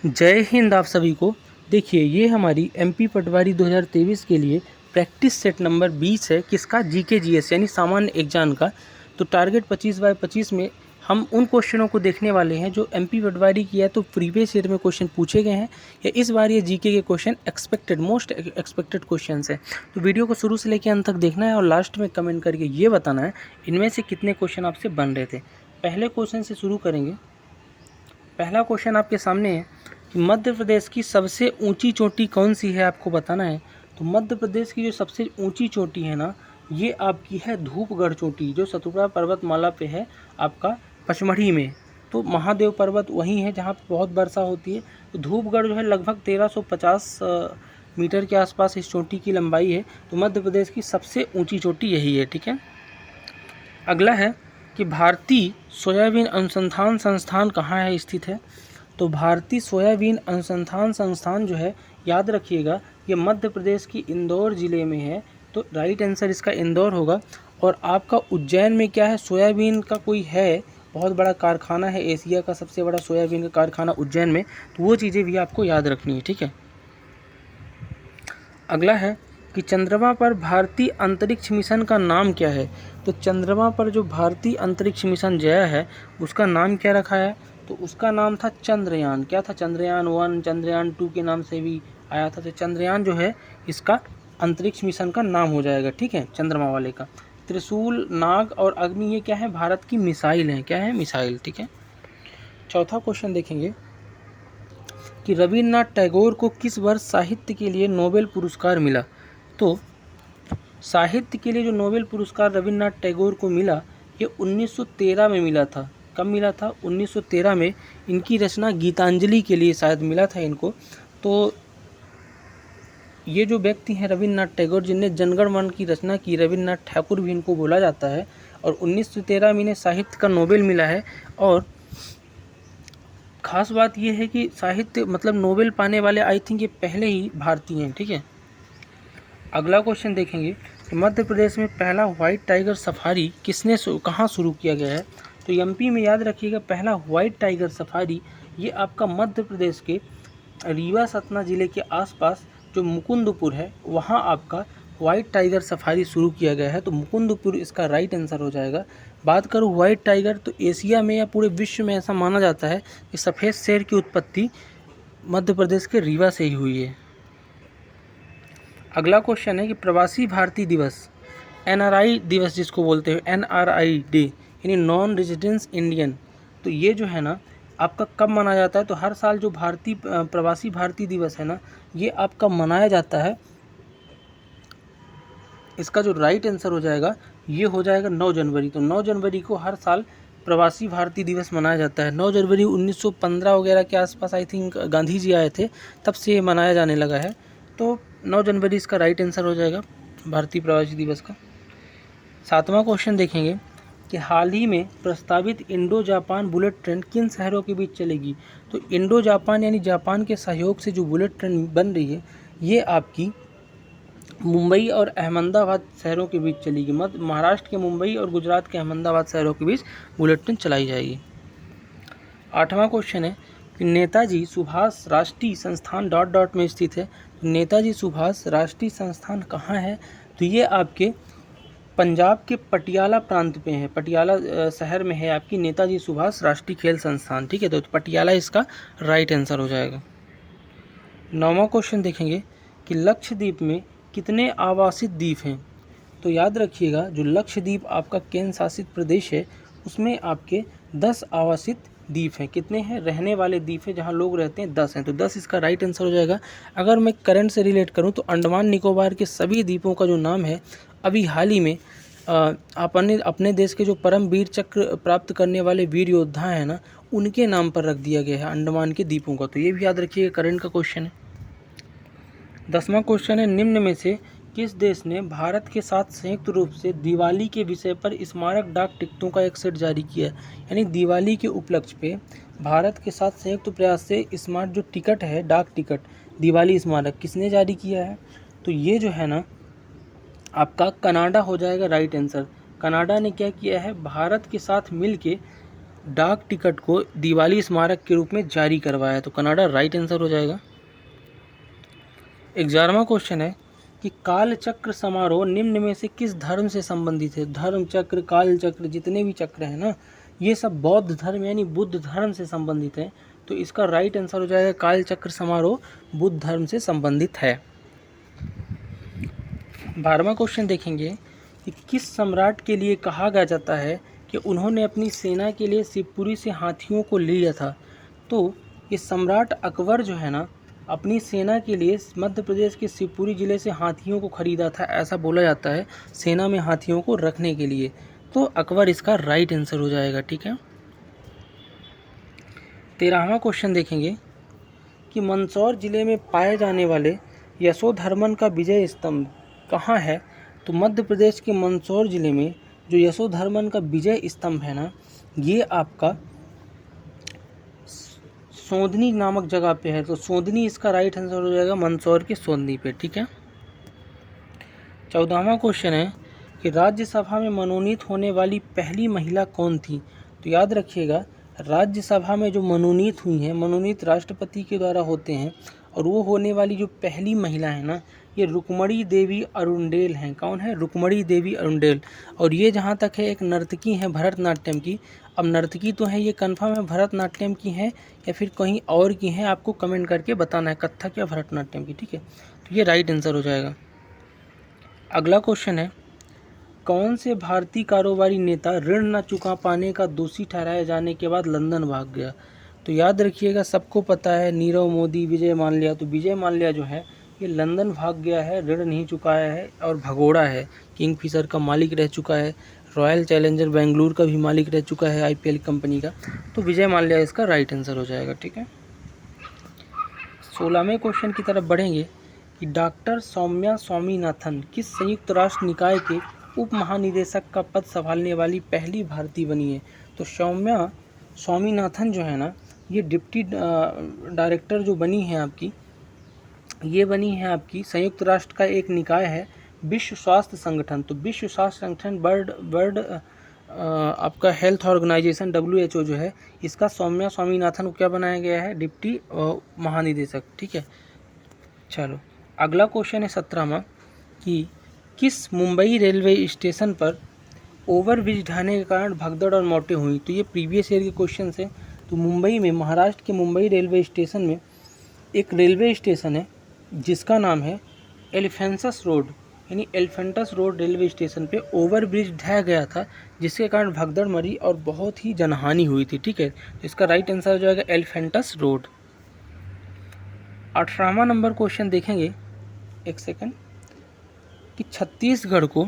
जय हिंद आप सभी को। देखिए ये हमारी एमपी पटवारी 2023 के लिए प्रैक्टिस सेट नंबर 20 है। किसका? जीके जीएस यानी सामान्य एग्जाम का। तो टारगेट 25/25 में हम उन क्वेश्चनों को देखने वाले हैं जो एमपी पटवारी की है तो प्रीवियस ईयर में क्वेश्चन पूछे गए हैं या इस बार ये जीके के क्वेश्चन मोस्ट एक्सपेक्टेड क्वेश्चन है। तो वीडियो को शुरू से लेकर अंत तक देखना है और लास्ट में कमेंट करके ये बताना है इनमें से कितने क्वेश्चन आपसे बन रहे थे। पहले क्वेश्चन से शुरू करेंगे। पहला क्वेश्चन आपके सामने है कि मध्य प्रदेश की सबसे ऊंची चोटी कौन सी है, आपको बताना है। तो मध्य प्रदेश की जो सबसे ऊंची चोटी है ना, ये आपकी है धूपगढ़ चोटी, जो सतपुड़ा पर्वतमाला पे है आपका पचमढ़ी में। तो महादेव पर्वत वहीं है जहाँ पे बहुत वर्षा होती है। तो धूपगढ़ जो है लगभग 1350 मीटर के आसपास इस चोटी की लंबाई है। तो मध्य प्रदेश की सबसे ऊँची चोटी यही है, ठीक है। अगला है कि भारतीय सोयाबीन अनुसंधान संस्थान कहाँ है स्थित है। तो भारतीय सोयाबीन अनुसंधान संस्थान जो है, याद रखिएगा, ये मध्य प्रदेश की इंदौर ज़िले में है। तो राइट आंसर इसका इंदौर होगा। और आपका उज्जैन में क्या है, सोयाबीन का कोई है बहुत बड़ा कारखाना है, एशिया का सबसे बड़ा सोयाबीन का कारखाना उज्जैन में। तो वो चीज़ें भी आपको याद रखनी है, ठीक है। अगला है कि चंद्रमा पर भारतीय अंतरिक्ष मिशन का नाम क्या है। तो चंद्रमा पर जो भारतीय अंतरिक्ष मिशन गया है उसका नाम क्या रखा है। तो उसका नाम था चंद्रयान। क्या था? चंद्रयान 1, चंद्रयान 2 के नाम से भी आया था। तो चंद्रयान जो है इसका अंतरिक्ष मिशन का नाम हो जाएगा, ठीक है, चंद्रमा वाले का। त्रिशूल, नाग और अग्नि ये क्या है? भारत की मिसाइल हैं। क्या है? मिसाइल, ठीक है। चौथा क्वेश्चन देखेंगे कि रविन्द्रनाथ टैगोर को किस वर्ष साहित्य के लिए नोबेल पुरस्कार मिला। तो साहित्य के लिए जो नोबेल पुरस्कार रविन्द्रनाथ टैगोर को मिला, ये 1913 में मिला था। कब मिला था? 1913 में। इनकी रचना गीतांजलि के लिए शायद मिला था इनको। तो ये जो व्यक्ति हैं रविन्द्रनाथ टैगोर, जिनने जनगण मन की रचना की, रविन्द्रनाथ ठाकुर भी इनको बोला जाता है। और 1913 में इन्हें साहित्य का नोबेल मिला है। और ख़ास बात यह है कि साहित्य मतलब नोबेल पाने वाले आई थिंक ये पहले ही भारतीय हैं, ठीक है। अगला क्वेश्चन देखेंगे कि मध्य प्रदेश में पहला व्हाइट टाइगर सफारी कहाँ शुरू किया गया है। तो एमपी में याद रखिएगा पहला व्हाइट टाइगर सफारी ये आपका मध्य प्रदेश के रीवा सतना ज़िले के आसपास जो मुकुंदपुर है वहाँ आपका व्हाइट टाइगर सफारी शुरू किया गया है। तो मुकुंदपुर इसका राइट आंसर हो जाएगा। बात करूँ व्हाइट टाइगर, तो एशिया में या पूरे विश्व में ऐसा माना जाता है कि सफ़ेद शेर की उत्पत्ति मध्य प्रदेश के रीवा से ही हुई है। अगला क्वेश्चन है कि प्रवासी भारतीय दिवस, एनआरआई दिवस जिसको बोलते हैं, एनआरआई डे यानी नॉन रेजिडेंस इंडियन, तो ये जो है ना आपका कब मनाया जाता है। तो हर साल जो प्रवासी भारतीय दिवस है ना, ये आपका मनाया जाता है। इसका जो राइट आंसर हो जाएगा ये हो जाएगा 9 जनवरी। तो 9 जनवरी को हर साल प्रवासी भारतीय दिवस मनाया जाता है। 9 जनवरी 1915 वगैरह के आसपास आई थिंक गांधी जी आए थे, तब से ये मनाया जाने लगा है। तो 9 जनवरी इसका राइट आंसर हो जाएगा भारतीय प्रवासी दिवस का। 7वां क्वेश्चन देखेंगे कि हाल ही में प्रस्तावित इंडो जापान बुलेट ट्रेन किन शहरों के बीच चलेगी। तो इंडो जापान यानी जापान के सहयोग से जो बुलेट ट्रेन बन रही है ये आपकी मुंबई और अहमदाबाद शहरों के बीच चलेगी। महाराष्ट्र के मुंबई और गुजरात के अहमदाबाद शहरों के बीच बुलेट ट्रेन चलाई जाएगी। 8वां क्वेश्चन है कि नेताजी सुभाष राष्ट्रीय संस्थान डॉट डॉट में स्थित है। नेताजी सुभाष राष्ट्रीय संस्थान कहाँ है। तो ये आपके पंजाब के पटियाला प्रांत पे है, पटियाला शहर में है आपकी नेताजी सुभाष राष्ट्रीय खेल संस्थान, ठीक है। तो पटियाला इसका राइट आंसर हो जाएगा। 9वां क्वेश्चन देखेंगे कि लक्षद्वीप में कितने आवासित द्वीप हैं। तो याद रखिएगा जो लक्षद्वीप आपका केंद्र शासित प्रदेश है उसमें आपके 10 आवासित द्वीप हैं। कितने हैं? रहने वाले द्वीप हैं जहां लोग रहते हैं 10 हैं। तो 10 इसका राइट आंसर हो जाएगा। अगर मैं करंट से रिलेट करूं तो अंडमान निकोबार के सभी द्वीपों का जो नाम है अभी हाल ही में अपने देश के जो परम वीर चक्र प्राप्त करने वाले वीर योद्धा हैं ना, उनके नाम पर रख दिया गया है अंडमान के द्वीपों का। तो ये भी याद रखिएगा, करंट का क्वेश्चन है। 10वां क्वेश्चन है निम्न में से किस देश ने भारत के साथ संयुक्त रूप से दिवाली के विषय पर स्मारक डाक टिकटों का एक सेट जारी किया। यानी दिवाली के उपलक्ष्य पे भारत के साथ संयुक्त प्रयास से स्मार्ट जो टिकट है, डाक टिकट दिवाली स्मारक, किसने जारी किया है। तो ये जो है ना आपका कनाडा हो जाएगा राइट आंसर। कनाडा ने क्या किया है, भारत के साथ मिल के डाक टिकट को दिवाली स्मारक के रूप में जारी करवाया? तो कनाडा राइट आंसर हो जाएगा। 11वां क्वेश्चन है कि कालचक्र समारोह निम्न में से किस धर्म से संबंधित है? धर्म चक्र, काल चक्र, जितने भी चक्र हैं ना, ये सब बौद्ध धर्म यानी बुद्ध धर्म से संबंधित है। तो इसका राइट आंसर हो जाएगा कालचक्र समारोह बुद्ध धर्म से संबंधित है। 12वां क्वेश्चन देखेंगे कि किस सम्राट के लिए कहा गया जाता है कि उन्होंने अपनी सेना के लिए शिवपुरी से हाथियों को लिया था? तो ये सम्राट अकबर जो है ना, अपनी सेना के लिए मध्य प्रदेश के शिवपुरी ज़िले से हाथियों को ख़रीदा था, ऐसा बोला जाता है, सेना में हाथियों को रखने के लिए। तो अकबर इसका राइट आंसर हो जाएगा। ठीक है। 13वां क्वेश्चन देखेंगे कि मंदसौर ज़िले में पाए जाने वाले यशोधर्मन का विजय स्तंभ कहाँ है? तो मध्य प्रदेश के मंदसौर ज़िले में जो यशोधर्मन का विजय स्तंभ है ना, ये आपका सोंदनी नामक जगह पे है। तो सोंदनी इसका राइट आंसर हो जाएगा, मंदसौर के सोंदनी पे। ठीक है। 14वां क्वेश्चन है कि राज्यसभा में मनोनीत होने वाली पहली महिला कौन थी? तो याद रखिएगा, राज्यसभा में जो मनोनीत हुई हैं, मनोनीत राष्ट्रपति के द्वारा होते हैं, और वो होने वाली जो पहली महिला है ना, ये रुक्मणी देवी अरुंडेल हैं। कौन है? रुक्मणी देवी अरुंडेल। और ये जहाँ तक है एक नर्तकी हैं भरतनाट्यम की। अब नर्तकी तो है, ये कंफर्म है भरतनाट्यम की हैं या फिर कहीं और की हैं, आपको कमेंट करके बताना है, कथक या भरतनाट्यम की। ठीक है। तो ये राइट आंसर हो जाएगा। अगला क्वेश्चन है, कौन से भारतीय कारोबारी नेता ऋण न चुका पाने का दोषी ठहराए जाने के बाद लंदन भाग गया? तो याद रखिएगा, सबको पता है नीरव मोदी, विजय माल्या। तो विजय माल्या जो है ये लंदन भाग गया है, ऋण नहीं चुकाया है और भगोड़ा है। किंगफिशर का मालिक रह चुका है, रॉयल चैलेंजर बेंगलुरु का भी मालिक रह चुका है, आईपीएल कंपनी का। तो विजय माल्या इसका राइट आंसर हो जाएगा। ठीक है। 16वें क्वेश्चन की तरफ बढ़ेंगे कि डॉक्टर सौम्या स्वामीनाथन किस संयुक्त राष्ट्र निकाय के उप महानिदेशक का पद संभालने वाली पहली भारतीय बनी है? तो सौम्या स्वामीनाथन जो है ना, ये डिप्टी डायरेक्टर जो बनी है आपकी, ये बनी है आपकी संयुक्त राष्ट्र का एक निकाय है, विश्व स्वास्थ्य संगठन। तो विश्व स्वास्थ्य संगठन वर्ल्ड आपका हेल्थ ऑर्गेनाइजेशन WHO जो है, इसका सौम्या स्वामीनाथन को क्या बनाया गया है? डिप्टी महानिदेशक। ठीक है। चलो अगला क्वेश्चन है 17वां कि किस मुंबई रेलवे स्टेशन पर ओवरब्रिज ढहने के कारण भगदड़ और मौतें हुई? तो ये प्रीवियस ईयर के क्वेश्चन है। तो मुंबई में, महाराष्ट्र के मुंबई रेलवे स्टेशन में एक रेलवे स्टेशन है जिसका नाम है एलिफेंटस रोड, यानी एलिफेंटस रोड रेलवे स्टेशन पे ओवरब्रिज ढह गया था, जिसके कारण भगदड़ मरी और बहुत ही जनहानि हुई थी। ठीक है। तो इसका राइट आंसर हो जाएगा एलिफेंटस रोड। 18वां नंबर क्वेश्चन देखेंगे, एक सेकंड, कि छत्तीसगढ़ को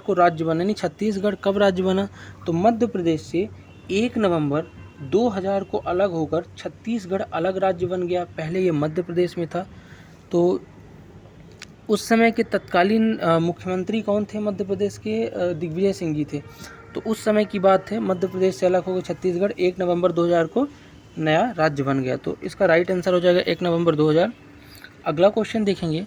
राज्य बना, यानी छत्तीसगढ़ कब राज्य बना? तो मध्य प्रदेश से 1 नवंबर 2000 को अलग होकर छत्तीसगढ़ अलग राज्य बन गया। पहले ये मध्य प्रदेश में था। तो उस समय के तत्कालीन मुख्यमंत्री कौन थे मध्य प्रदेश के? दिग्विजय सिंह जी थे। तो उस समय की बात है, मध्य प्रदेश से अलग होकर छत्तीसगढ़ 1 नवंबर 2000 को नया राज्य बन गया। तो इसका राइट आंसर हो जाएगा 1 नवंबर 2000। अगला क्वेश्चन देखेंगे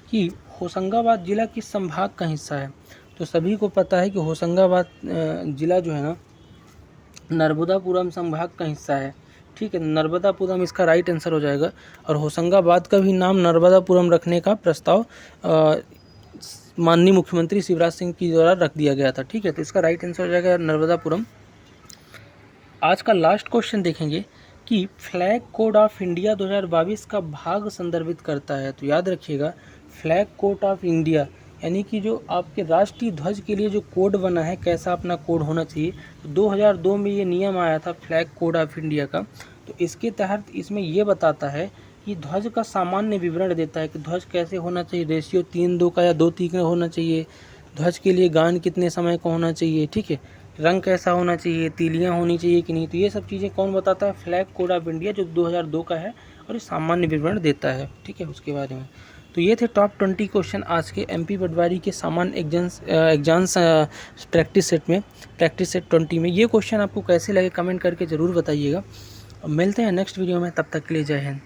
कि होशंगाबाद जिला किस संभाग का हिस्सा है? तो सभी को पता है कि होशंगाबाद जिला जो है ना, नर्मदापुरम संभाग का हिस्सा है। ठीक है। नर्मदापुरम इसका राइट आंसर हो जाएगा। और होशंगाबाद का भी नाम नर्मदापुरम रखने का प्रस्ताव माननीय मुख्यमंत्री शिवराज सिंह की द्वारा रख दिया गया था। ठीक है। तो इसका राइट आंसर हो जाएगा नर्मदापुरम। आज का लास्ट क्वेश्चन देखेंगे कि फ्लैग कोड ऑफ इंडिया 2022 का भाग संदर्भित करता है। तो याद रखिएगा, फ्लैग कोड ऑफ इंडिया यानी कि जो आपके राष्ट्रीय ध्वज के लिए जो कोड बना है, कैसा अपना कोड होना चाहिए। तो 2002 में ये नियम आया था फ्लैग कोड ऑफ इंडिया का। तो इसके तहत इसमें ये बताता है कि ध्वज का सामान्य विवरण देता है कि ध्वज कैसे होना चाहिए, रेशियो 3:2 का या 2:3 का होना चाहिए, ध्वज के लिए गान कितने समय का होना चाहिए, ठीक है, रंग कैसा होना चाहिए, तीलियाँ होनी चाहिए कि नहीं। तो ये सब चीज़ें कौन बताता है? फ्लैग कोड ऑफ इंडिया, जो 2002 का है और ये सामान्य विवरण देता है। ठीक है, उसके बारे में। तो ये थे टॉप 20 क्वेश्चन आज के MP पटवारी के सामान्य एग्जाम्स प्रैक्टिस सेट में, प्रैक्टिस सेट 20 में। ये क्वेश्चन आपको कैसे लगे कमेंट करके ज़रूर बताइएगा। मिलते हैं नेक्स्ट वीडियो में, तब तक के लिए जय हिंद।